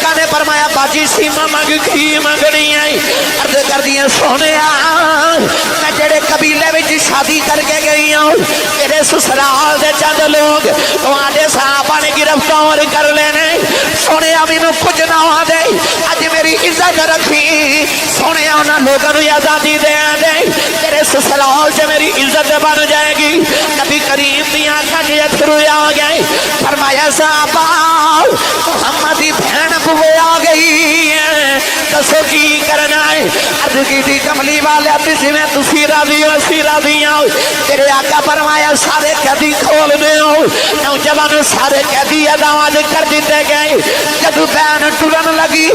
لوگوں نے فرمایا باجی سیما منگ کی منگنی آئی عرض کر دیا سونے میں جڑے قبیلے وچ شادی کر کے گئی ہوں تیرے سسرال دے چند لوگ تمہارے صحابہ نے گرفتار کر لینے سونے مینوں کچھ نہ ہو دے اج میری عزت رکھی سونے انہاں لوگوں نوں آزادی دے دے تیرے سسرال سے میری عزت بن جائے گی نبی کریم دی آنکھاں وچ اتھرو آ گئے فرمایا صحابہ محمد دی بہن بوے آ گئی ہے دسو کی کرنا ہے عرض کی تھی کملی والے تسی میں تسی راضی ہو اسی راضی ہو تیرے آقا فرمایا سارے قیدی کھول دے ہو نوجوان سارے قیدی آزاد کر دیتے گئے جب بہن ٹرن لگی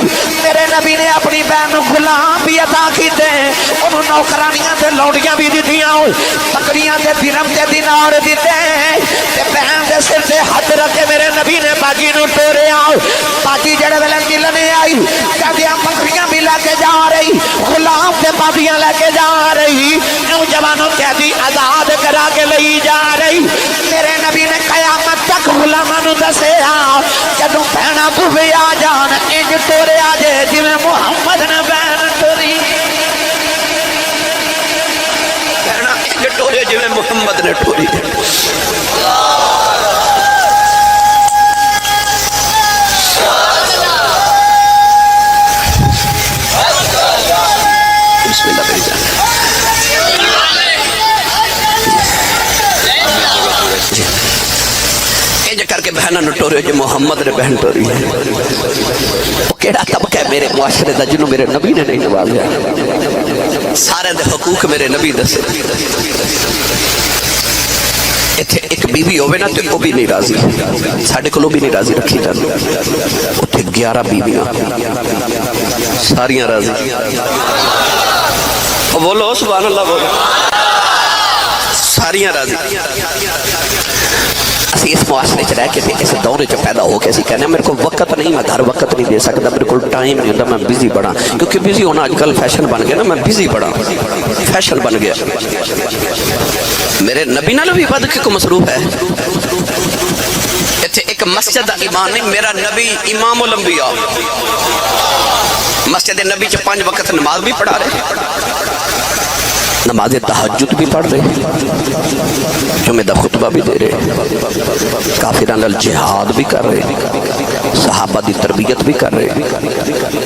میرے نبی نے اپنی بہن غلام بھی عطا کیتے انہوں نوکرانیاں تے لوڑیاں بھی دیتیاں بکریاں تے درہم تے دینار دیتے تے بہن دے سر تے ہاتھ رکھے میرے نبی نے باجی نو ٹوریا باجی جڑے ویلے ملنے آئی کہدیاں بکریاں بھی لے کے جا رہی غلام تے باجیاں لے کے جا رہی نوجوانوں قیدی آزاد کرا کے لئی جا رہی میرے نبی نے قیامت تک غلاماں نو دسیا جدوں بہناں بوے آ جان انج ٹوریا جے جویں محمد نے بہن ٹوری بہناں انج ٹورے جویں محمد نے ٹوری بسم اللہ میری جان انج کر کے بہناں نو ٹورے جو محمد نے بہن ٹوری ہے وہ کیڑا طبقہ ہے میرے معاشرے دا جنوں میرے نبی نے نہیں نوازیا سارے دے حقوق میرے نبی دسے اتھے ایک بیوی ہوئے نا تو وہ بھی نہیں راضی ساڑھے کلو بھی نہیں راضی رکھی جاتی اتھے 11 بیویاں ساریاں راضی بولو سبحان اللہ بولو ساریاں راضی اسی اس معاشرے چ رہ کے تھے اس دورے چ پیدا ہو کے اسی کہنے میرے کو وقت نہیں میں گھر وقت نہیں دے سکتا میرے کو ٹائم نہیں ہوتا میں بزی بڑا کیونکہ بزی ہونا آج کل فیشن بن گیا نا میں بزی بڑا فیشن بن گیا میرے نبی نال بھی بد کے کو مصروف ہے اتھے ایک مسجد امام نہیں میرا نبی امام الانبیاء مسجد نبی چ 5 وقت نماز بھی پڑھا رہے نماز تہجد بھی پڑھ رہے جمعہ دا خطبہ بھی دے رہے کافران الجہاد بھی کر رہے صحابہ دی تربیت بھی کر رہے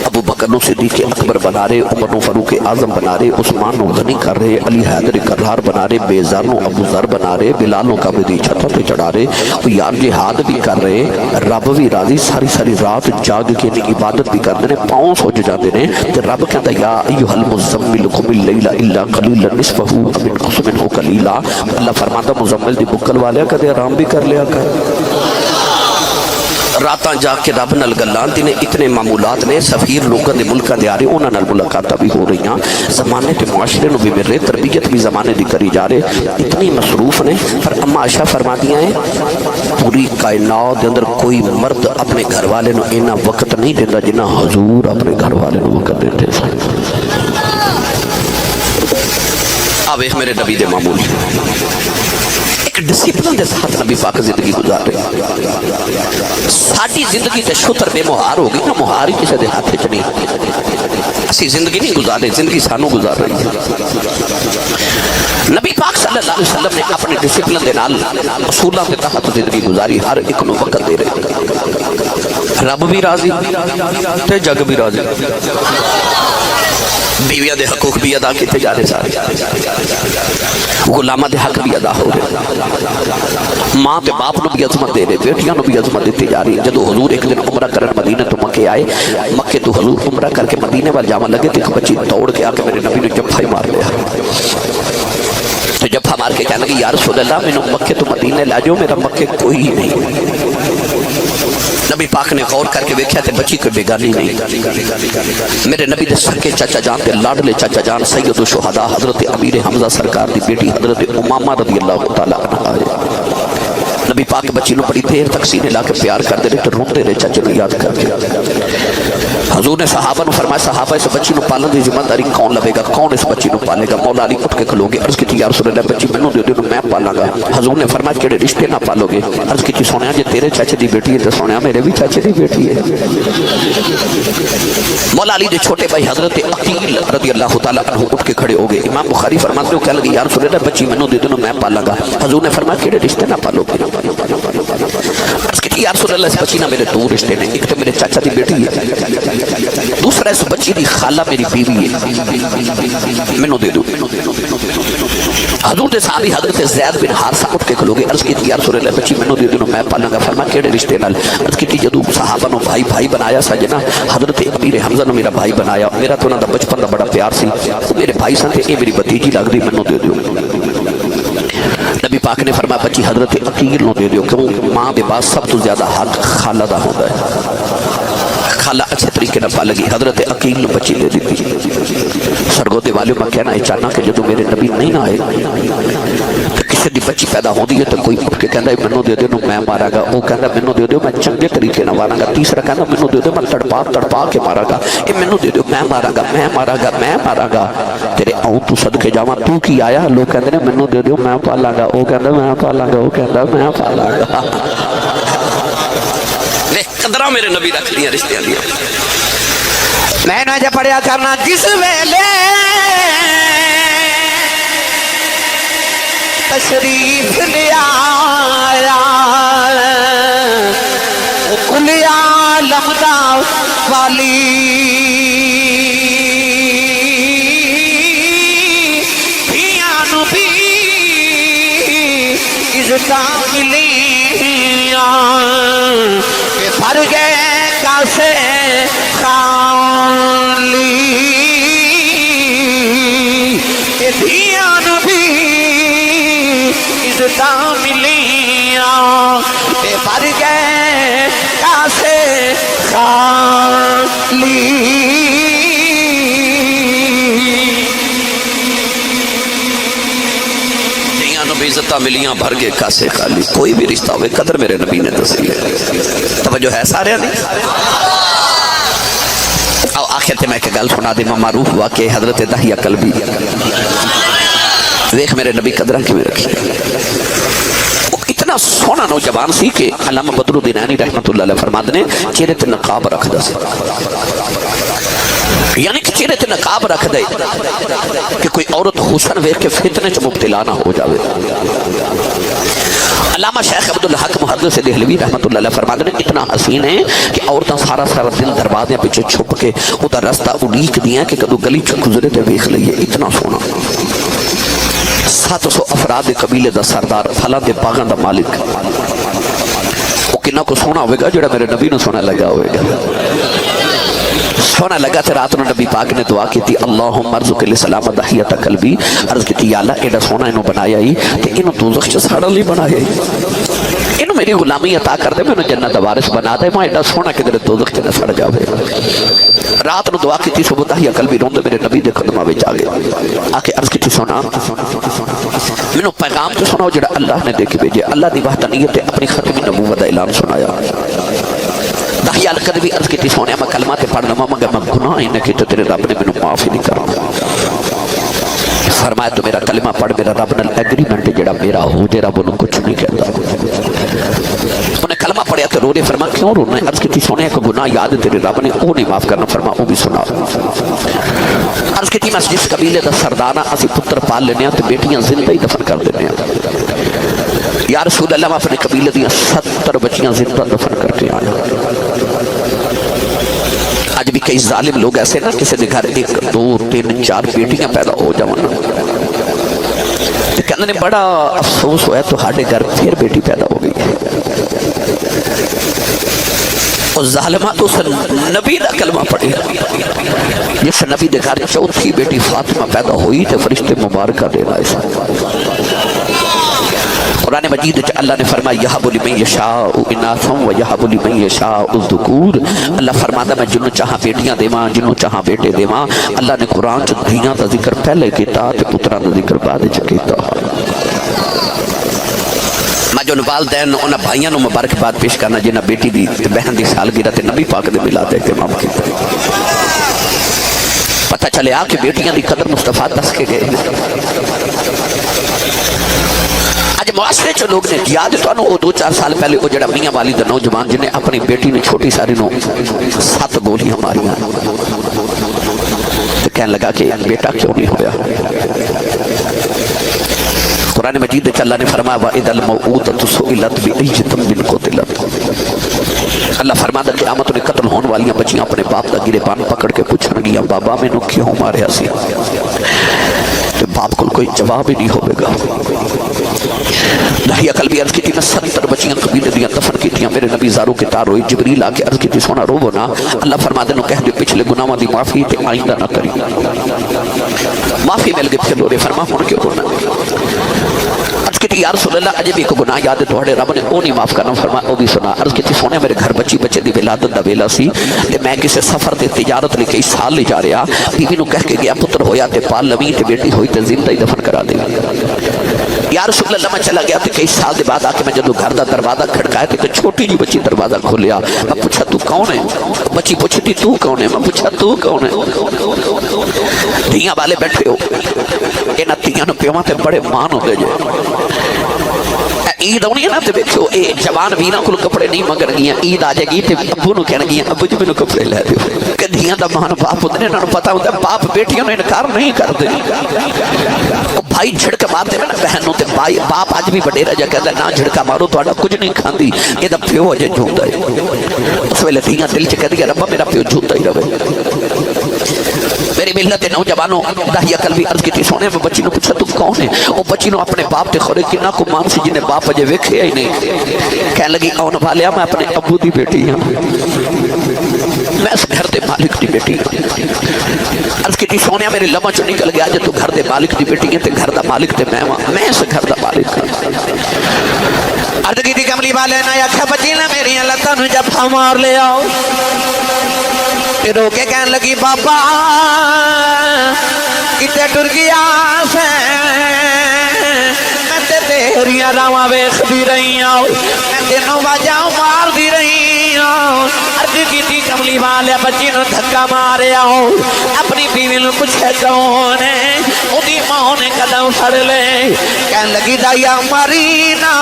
ابو بکر نو صدیق اکبر بنا رہے عمر نو فاروق اعظم بنا رہے عثمان نو غنی کر رہے علی حیدر کرار بنا رہے بیزار نو ابو ذر بنا رہے بلال نو قابضی چھتوں تے چڑھا رہے یار جہاد بھی کر رہے رب بھی راضی ساری رات جاگ کے عبادت بھی کر رہے پاؤں سوج جاتے ہیں تے رب کہتا یا ایھا المزمل قم اللیل الا قلیلا نصفہ او انقص منہ قلیلا اللہ فرماتا مزمل دی بکل والے کدے آرام بھی کر لیا کر راتاں جا کے رب نال گلان دینے اتنے معمولات نے سفیر لوگوں نے ملکاں دے آ رہے انہاں نال ملاقاتاں بھی ہو رہی ہیں زمانے تے معاشرے نو بھی مل رہے تربیت بھی زمانے دی کری جا رہے اتنی مصروف نے پر اما عائشہ فرما دیاں ہیں پوری کائنات دے اندر کوئی مرد اپنے گھر والے نو اینا وقت نہیں دیندا جنہ حضور اپنے گھر والے نو وقت دیتے سن آوے میرے نبی دے معمول ایک ڈسپلن دے ساتھ نبی پاک زندگی گزار رہے ساڑی زندگی تے شتر بے مہار ہو گئی نا مہار ہی کسے دے ہاتھے چ نہیں اسی زندگی نہیں گزار رہے زندگی سانو گزار رہی نبی پاک صلی اللہ علیہ وسلم نے اپنے ڈسپلن دے نال اصولہ کے تحت زندگی گزاری ہر ایک نو وقت دے رہے رب بھی راضی تے جگ بھی راضی بیویاں دے حقوق بھی ادا کیتے جا رہے سارے غلامہ دے حق بھی ادا ہو رہے ماں تے باپ نو بھی عظمت دے رہے بیٹیاں نو بھی عظمت دیتی جا رہی جدو حضور ایک دن عمرہ کرن مدینہ تو مکے آئے مکے تو حضور عمرہ کر کے مدینے وال جاون لگے تو ایک بچی دوڑ کے آ کے میرے نبی نے جفا ہی مار لیا تو جفا مار کے کہنے لگی یا رسول اللہ میں مکے تو مدینے لے جاؤ میرا مکے کوئی نہیں نبی پاک نے غور کر کے ویکھیا تے بچی کوئی بیگانی نہیں میرے نبی دے سکے چاچا جان تے لاڈلے چاچا جان سید الشہداء حضرت امیر حمزہ سرکار دی بیٹی حضرت امامہ رضی اللہ تعالیٰ عنہ نبی پاک بچی نو بڑی دیر تک سینے لا کے پیار کر دے رہے تو روندے رہے چاچے نو یاد کر کے حضور نے صحابہ نو فرمایا صحابہ اس بچی نو پالن دی ذمہ داری کون لے گا کون اس بچی نو پالے گا مولا علی اٹھ کے کھلو گے عرض کی یا رسول اللہ بچی مینوں دے دو میں پالاں گا حضور نے فرمایا کیڑے رشتے نہ پالو گے عرض کی سونیا جے تیرے چاچے دی بیٹی ہے تے سونیا میرے بھی چاچے دی بیٹی ہے مولا علی دے چھوٹے بھائی حضرت عقیل رضی اللہ تعالیٰ عنہ اٹھ کے کھڑے ہو گئے. امام بخاری فرماتے ہو کہنے لگے یا رسول اللہ بچی منو دے دو میں پالا گا. حضور نے فرمایا کیڑے رشتے نہ پالو گے. عرض کی یا رسول اللہ اس بچی نہ میرے دو رشتے نے, ایک تو میرے چاچا دی بیٹی ہے, دوسرا اس بچی دی خالہ میری بیوی ہے, منو دے دو. حضور دے صحابی حضرت زید بن حارثہ اٹھ کے کھلو گے. عرض کی یا رسول اللہ بچی منو دے دو میں پالا گا. فرمایا کیڑے رشتے نال. عرض کی جدو صحابہ نو بھائی بھائی بنایا سجنا, حضرت امیر حمزہ نو میرا بھائی بنایا, میرا تو انہاں دا بچپن دا بڑا پیار سی, میرے بھائی سن تے اے میری بھتیجی لگ دی منو دے دیو. نبی پاک نے فرمایا بچی حضرت عقیل نو دے دیو, کیوں ماں دے بعد سب تو زیادہ حق خالہ دا ہوتا ہے. خالہ اچھے طریقے نہ پالگی. حضرت عقیل نو بچی دے دی. سرگودے والے میں کہنا ہے چاہنا کہ جدو میرے نبی نہیں نہ آئے تو کسی دی بچی پیدا ہو دی ہے تو کوئی اٹھ کے کہندا ہے منو دے دیو میں مارا گا, وہ کہندا منو دے دیو میں چنگے طریقے نہ مارا گا, تیسرا کہندا منو دے دیو میں تڑپا کے مارا گا, اے منو دے دیو میں مارا گا میں مارا گا میں مارا گا. تیرے آؤں تو صدقے جاواں تو کی آیا, لوگ کہندے نے منو دے دیو میں پالا گا, وہ کہندا میں پالا گا, وہ کہندا میں پالا گا. قدرہ میرے نبی رکھ لیا رشتے لیا. میں نے جب پڑھیا کرنا جس ویلے تشریف لیا کل عالم دا والی دھیاں نو بھی عزتاں ملیاں بھر گئے کاسے خالی دھیان بھی عزتاں ملیاں بھر گئے کاسے خالی. عزتاں ملیاں بھر گئے کاسے خالی. کوئی بھی رشتہ ہوئے قدر میرے نبی نے دسی ہے. توجہ ہے سارے نہیں. او آخر تے میں ایک گل سنا دی معروف ہوا کہ حضرت دحیہ کلبی دیکھ میرے نبی قدرہ کی میں رکھی. اتنا سونا نوجوان سی کہ علامہ بدر الدین عینی رحمت اللہ علیہ فرماتے نے چہرے تے نقاب رکھ دا سی, یعنی کہ چہرے تے نقاب رکھ دے کہ کوئی عورت حسن ویکھ کے فتنے چ مبتلا نہ ہو جاوے. علامہ شیخ عبدالحق محدث دہلوی رحمت اللہ علیہ فرماتے ہیں اتنا حسین ہے کہ عورتاں سارا دن دروازے پیچھے چھپ کے ادا رستہ اڑیک دیاں کہ کدو گلی چ گزرے تے ویکھ لئیے. اتنا سونا 700 افراد قبیلے دا سردار پھلاں دے باغاں دا مالک, وہ کنا کو سونا ہوئے گا جڑا میرے نبی نو سونا لگا ہوئے گا. سونا لگا تے رات نو نبی پاک نے دعا کی تھی اللہم ارزق لسلام دحیہ قلبی. عرض کی تھی یا اللہ ایڈا سونا انہوں بنایا ہی تے انہوں دوزخ چ ساڑا لی بنایا ہی, انہوں میری غلامی عطا کر دے, میں انہوں جنت وارث بنا دے, میں ایڈا سونا کہ میرے دوزخ چ نہ سڑ جاوے. رات نو دعا کی تھی صبح دحیہ قلبی روندے میرے نبی دے قدمہ وچ آ گئے. آکے عرض کی تھی سونا منو پیغام تو سناؤ جڑا اللہ نے دے کے بھیجے. اللہ دی وحدانیت اپنی ختمی نبوت دا اعلان سنایا. دحیہ القلبی عرض کی تھی سونے میں کلمات پڑھ لما مگر میں گناہ ہی نہ کی تو تیرے رب نے منو معافی نہیں کرا. فرمایا تو میرا کلمہ پڑھ, میرا رب نال ایگریمنٹ جڑا میرا ہو دے رب انہوں کچھ نہیں کہتا. انہیں کلمہ پڑھیا تو رو نے فرمایا کیوں رونا ہے. عرض کی تھی سونے ایک گناہ یاد تیرے رب نے وہ نہیں معاف کرنا. فرمایا وہ بھی سنا. عرض کی تھی میں جس قبیلے دا سردارہ اسی پتر پال لینے ہیں تو بیٹیاں زندہ ہی دفن کر دینے ہیں. یا رسول اللہ میں اپنے قبیلے دیا 70 بچیاں زندہ دفن کر کے آیا. آج بھی کئی ظالم لوگ ایسے نا کسی دے گھر 1 2 3 4 بیٹیاں پیدا ہو جاوانا تو کہنے نے بڑا افسوس ہوا ہے تو ہاڑے گھر پھر بیٹی پیدا ہو گئی ہے. اور ظالمات اس نبی دا کلمہ پڑھی جس نبی دے گھر 4تھی بیٹی فاطمہ پیدا ہوئی تو فرشتے مبارکہ دینا ایسا. قرآن مجید اللہ نے فرمایا یہب لمن یشاء اناثا و یہب لمن یشاء الذکور. اللہ فرماتا میں جنوں چاہاں بیٹیاں دیواں جنوں چاہاں بیٹے دیواں. اللہ نے قرآن چ دھیاں دا ذکر پہلے کیتا تے پتراں دا ذکر بعد چ کیتا. میں جو والدین انہاں بھائیاں نو مبارکباد پیش کرنا جنہاں بیٹی دی بہن دی سالگرہ تے نبی پاک دے میلاد اہتمام کیتا. پتہ چلے آ کہ بیٹیاں دی قدر مصطفیٰ دس کے گئے. آج معاشرے چو لوگ نے یاد تو انہوں 2-4 سال پہلے وہ جڑا میاں والی دا نوجوان جنہیں اپنی بیٹی نے چھوٹی ساری نو 7 گولیاں ماریاں. کہنے لگا کہ بیٹا کیوں نہیں ہویا؟ قرآن مجید اللہ نے فرمایا وَإِذَا الْمَوْءُودَةُ سُئِلَتْ بِأَيِّ ذَنبٍ قُتِلَتْ۔ اللہ فرماتا کہ قیامت نے قتل ہونے والیاں بچیاں اپنے باپ دا گریبان پکڑ کے پوچھن گیاں بابا میں نو کیوں ماریا سی؟ تو باپ کو کوئی جواب ہی نہیں ہوئے گا۔ دہیا قلبی عرض کی تھی میں 70 بچیاں قبیلے دیاں دفن کی تھیاں، میرے نبی زارو کے تار ہوئی، جبریل آ کے عرض کی تھی سونا رو نا، اللہ فرما دے نو کہہ دے پچھلے گناہاں دی معافی تے آئندہ نہ کری۔ معافی مل گئی پھر لورے فرما ہون کیوں رونا؟ عرض کی تھی یا رسول اللہ اجے بھی کو گناہ یاد ہے توڑے رب نے او نہیں معاف کرنا، فرما او بھی سنا۔ عرض کی تھی سونے میرے گھر بچی بچے دی ولادت دا ویلا سی تے میں کسے سفر تے تجارت لے کئی سال لے جا رہا، بیوی نو کہہ کے گیا پتر ہویا تے پال لویں تے بیٹی ہوئی تے زندہ ہی دفن کرا دے۔ یا رسول اللہ میں چلا گیا تے کئی سال دے بعد آ کے میں جدو گھر دا دروازہ کھڑکایا تے چھوٹی جی بچی دروازہ کھولیا، میں پوچھا تو کون ہے؟ بچی پوچھتی تو کون ہے؟ میں پوچھا تو کون ہے؟ دھیاں والے بیٹھے ہو، انہاں دھیاں نو پیواں تے بڑے مان ہو گئے جے۔ عید آنی ہے نا تے دیکھو اے جوان ویراں کول کپڑے نہیں منگن گیاں، عید آ جائے گی تے ابو نو کہن گیاں ابو جی مینوں کپڑے لے دیو۔ کہ دھیاں دا مان باپ ہوندے نے، انہاں نوں پتہ ہوندا باپ بیٹیاں نوں انکار نہیں کردے۔ بھائی جھڑک مارتے ہیں نا بہن نوں تے باپ اج بھی وڈیرا جا کہندا نہ جھڑکا مارو تہاڈا کچھ نہیں کھاندی، اے دا پیو اجے جوندا ہے۔ اس ویلے دھیاں دل چ کہدی ربا میرا پیو جوندا ہی رہے۔ میری ملت نوجوانوں داہیہ قلبی عرض کی تھی سونے میں بچی نو پوچھا تو کون ہے؟ وہ بچی نو اپنے باپ تے خورے کنا کو مان سی جنہیں باپ اجے ویکھیا ہی نہیں۔ کہنے لگی آن والیا میں اپنے ابو دی بیٹی ہوں، میں اس گھر دے مالک دی بیٹی ہوں۔ عرض کی تھی سونے میرے لمحہ چو نکل گیا جے تو گھر دے مالک دی بیٹی ہے تے گھر دا مالک تے میں اس گھر دا مالک ہوں۔ عرض کی تھی کملی والے نہ آکھا بچی نہ میری لتاں نو جفا مار لے آؤ، رو کے کہنے لگی بابا کتے ٹر گیا سے میں تے تیریاں راواں ویکھدی رہی ہوں، میں تینوں واجاں مار دی رہی ہوں۔ عرض کیتی کملی والے بچی نو دھکا ماریا اپنی بیوی نو پوچھے کون ہے؟ اودی ماں نے قدم پھڑ لے کہنے لگی دایا ماری نا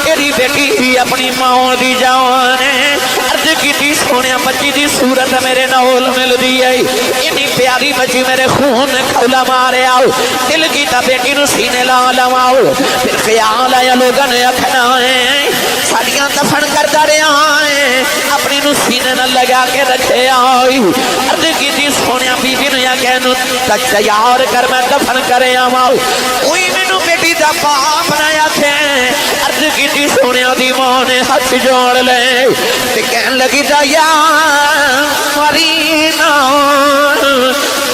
تیری بیٹی بھی اپنی ماں دی جان ہے۔ عرض کیتی سونے بچی دی صورت میرے نال مل دی ہے، اتنی پیاری بچی میرے خون کھولا مارے آؤ، دل کی تا بیٹی نو سینے لا لواؤ۔ پھر خیال آیا لوگاں نے آکھنا ہے ساڑیاں دفن کرتا رہا ہے اپنی نو سینے نہ لگا کے رکھے آئی۔ عرض کیتی سونے بیوی نو یا کہنو تک تیار کر میں دفن کرے آؤ، کوئی مینو بیٹی دا باپ نہ آکھے۔ عرض کیتی سونے دی ماں نے ہاتھ جوڑ لے تے کہن لگی دایا مرینا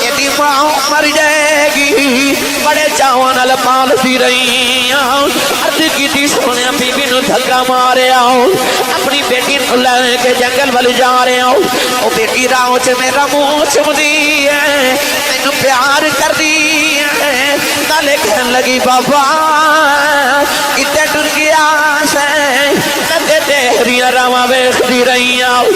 یہ ماں مر جائے گی، بڑے چاواں نال پال دی رہی ہوں۔ عرض کیتی سونے بیوی نو دھکا مارے آؤ، اپنی بیٹی نو لے کے جنگل وال جا رہے ہوں، او بیٹی راہ چ میرا منہ چمدی ہے مینوں پیار کر دی ہے، نالے کہن لگی بابا کتے ٹر گیا سے تے تیریاں راواں ویکھدی رہی ہوں،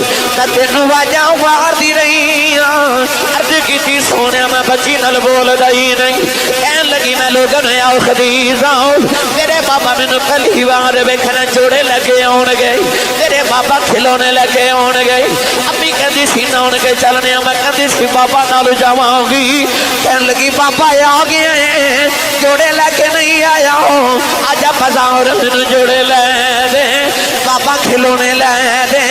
تینوں واجاں مار دی رہی ہوں۔ عرض کیتی سونے میں بچی نال بول دئی نہیں، کہن لگی میں لوگوں نے آؤ خدیز آؤ میرے بابا مینوں پہلی وار ویکھنا جوڑے لگے آن گئے، میرے بابا کھلونے لگے آن گئے، امی کہندی سی نہ آن کے چلنے میں کہندی سی بابا نال جاواں گی، کہن لگی بابا آ گئے جوڑے لے کے نہیں آیا آجا بازار مینوں جوڑے لے دے، بابا کھلونے لے دے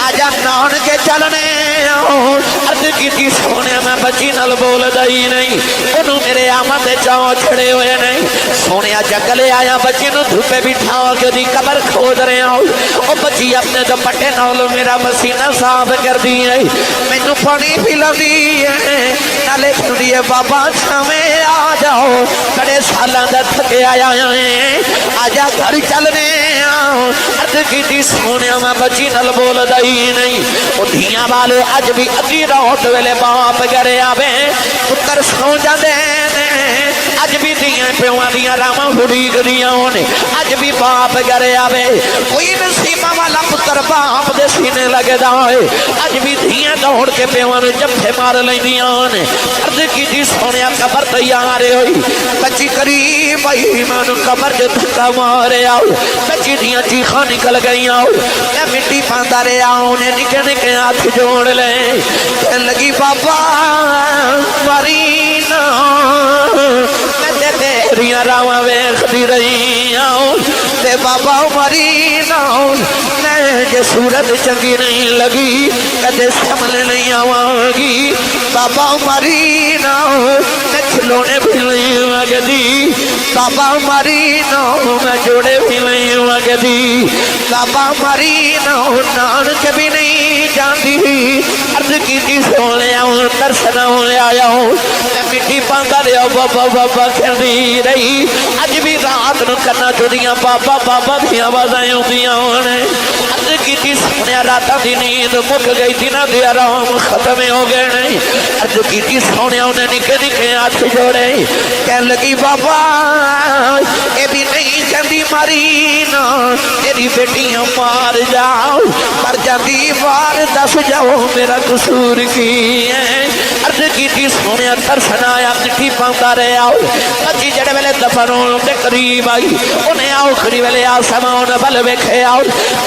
آجا نان کے چلنے آؤ۔ عرض کیتی سونے میں بچی نال بول دئی نہیں، انہوں میرے آمد دے چاؤں چھڑے ہوئے نہیں، سونے جنگلے آیا بچی نو دھوپے بٹھا کے دی قبر کھود رہے آؤ، او بچی اپنے دوپٹے نال میرا مسینہ صاف کر دی ہے، مینوں پانی پلا دی ہے، نالے کھڑی ہے بابا چھاویں آ جاؤ بڑے سالاں دا تھکے آیا ہے آجا گھر چلنے آؤ۔ عرض کیتی سونے میں بچی نال بول دئی نہیں، او دھیاں والے اج بھی ادھی رات ویلے باپ گھر آوے پتر سو جاندے نے، اج بھی دھیاں ਪਿਓਾਂ ਦੀਆਂ ਰਾਵਾਂ ਉਡੀਕਦੀਆਂ ਨੇ ਅੱਜ ਵੀ ਬਾਪ ਘਰ ਆਵੇ ਕੋਈ ਨਸੀਬਾਂ ਵਾਲਾ ਪੁੱਤਰ ਬਾਪ ਦੇ ਸੀਨੇ ਲੱਗਦਾ ਹੋਏ ਅੱਜ ਵੀ ਧੀਆਂ ਦੌੜ ਕੇ ਪਿਓਾਂ ਨੂੰ ਜੱਫੇ ਮਾਰ ਲੈਂਦੀਆਂ ਨੇ ਅਰਜ਼ ਕੀਤੀ ਸੋਹਣਿਆ ਕਬਰ ਤਿਆਰ ਹੋਈ ਬੱਚੀ ਕਰੀਬ ਆਈ ਮੈਨੂੰ ਕਬਰ ਚ ਧੱਕਾ ਮਾਰਿਆ ਬੱਚੀ ਦੀਆਂ ਚੀਖਾਂ ਨਿਕਲ ਗਈਆਂ ਮੈਂ ਮਿੱਟੀ ਪਾਉਂਦਾ ਰਿਹਾ ਉਹਨੇ ਨਿੱਕੇ ਨਿੱਕੇ ਹੱਥ ਜੋੜ ਲੈ ਕਹਿਣ ਲੱਗੀ ਬਾਬਾ ਮਾਰੀ ਨਾ ਮੈਂ ਤੇਰੀਆਂ ਰਾਵਾਂ ਵੇਖਦੀ ਰਹੀ ਤੇ ਬਾਬਾ ਮਾਰੀ ਨਾ ਮੈਂ ਜੇ ਸੂਰਤ ਚੰਗੀ ਨਹੀਂ ਲੱਗੀ ਕਦੇ ਸਮਝ ਨਹੀਂ ਆਵਾਂਗੀ ਬਾਬਾ ਮਾਰੀ ਨਾ ਮੈਂ ਖਿਲੋਣੇ ਵੀ ਨਹੀਂ ਮੰਗਦੀ ਬਾਬਾ ਮਾਰੀ ਨਾ ਮੈਂ ਜੋੜੇ ਵੀ ਨਹੀਂ ਮੰਗਦੀ ਬਾਬਾ ਮਾਰੀ ਨਾ ਨਾਨਕ ਵੀ ਨਹੀਂ ਜਾਂਦੀ ਅਰਜ਼ ਕੀਤੀ ਸੋਹਣਿਆ ਦਰਸ਼ਨ ਲਿਆਇਆ ਮੈਂ ਮਿੱਟੀ ਪਾਉਂਦਾ ਰਿਹਾ ਬਾਬਾ ਬਾਬਾ ਕਹਿੰਦੀ ਰਹੀ ਅੱਜ ਵੀ ਰਾਤ ਨੂੰ ਕੰਨਾਂ ਚੁੱਦੀਆਂ ਬਾਬਾ ਬਾਬਾ ਦੀਆਂ ਆਵਾਜ਼ਾਂ ਆਉਂਦੀਆਂ ਨੇ ਅਰਜ਼ ਕੀਤੀ ਸੋਹਣਿਆ ਰਾਤਾਂ ਦੀ ਨੀਂਦ ਮੁੱਕ ਗਈ ਦਿਨਾਂ ਦੇ ਆਰਾਮ ਖਤਮ ਹੋ ਗਏ ਨੇ ਅਰਜ਼ ਕੀਤੀ ਸੋਹਣਿਆ ਉਹਨੇ ਨਿੱਕੇ ਨਿੱਕੇ ਹੱਥ ਜੋੜੇ ਕਹਿਣ ਲੱਗੀ ਬਾਬਾ ਇਹ ਵੀ ਨਹੀਂ ਜਾਂਦੀ ਮਾਰੀ ਨਾ ਤੇਰੀ ਬੇਟੀਆਂ ਮਾਰ ਜਾਓ ਪਰ ਜਾਂਦੀ ਵਾਰ ਦੱਸ ਜਾਓ ਮੇਰਾ ਕਸੂਰ ਕੀ ਹੈ ਅਰਜ਼ ਕੀਤੀ ਸੋਹਣਿਆ ਦਰਸ਼ਨ ਆਇਆ ਚਿੱਠੀ ਪਾਉਂਦਾ ਰਿਹਾ ਬੱਚੀ ਜਿਹੜੇ ਵੇਲੇ ਦਫਨ ਹੋਣ ਦੇ ਕਰੀਬ ਆਈ ਉਹਨੇ ਆਖਰੀ ਵੇਲੇ ਆਸਮਾਨ ਵੱਲ ਵੇਖਿਆ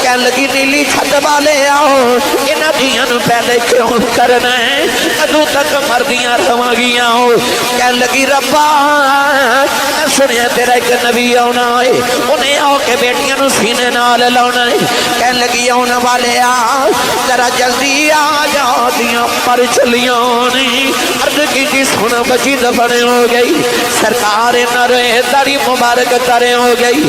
ਕਹਿਣ ਲੱਗੀ ਨੀਲੀ ਛੱਤ ਵਾਲੇ ਆਓ ਇਹਨਾਂ ਧੀਆਂ ਨੂੰ ਪਹਿਲੇ ਕਿਉਂ ਕਰਨਾ ਹੈ ਕਦੋਂ ਤੱਕ ਮਰਦੀਆਂ ਰਵਾਂਗੀਆਂ ਕਹਿਣ ਲੱਗੀ ਰੱਬਾ ਸੁਣਿਆ ਤੇਰਾ ਇੱਕ ਨਬੀ ਆਉਣਾ ਏ ਉਹਨੇ ਆ ਕੇ ਬੇਟੀਆਂ ਨੂੰ ਸੀਨੇ ਨਾਲ ਲਾਉਣਾ ਏ ਕਹਿਣ ਲੱਗੀ ਆਉਣ ਵਾਲਿਆ ਜਰਾ ਜਲਦੀ ਆ ਜਾਂਦੀਆਂ ਪਰ ਚਲੀਆਂ ਨਹੀਂ ਅਰਜ਼ ਕੀਤੀ ਸੁਣ ਬੱਚੀ ਦਫਨ ਹੋ ਗਈ ਸਰਕਾਰ ਇਹਨਾਂ ਰੋਏ ਦਾੜੀ ਮੁਬਾਰਕ ਤਰੇ ਹੋ ਗਈ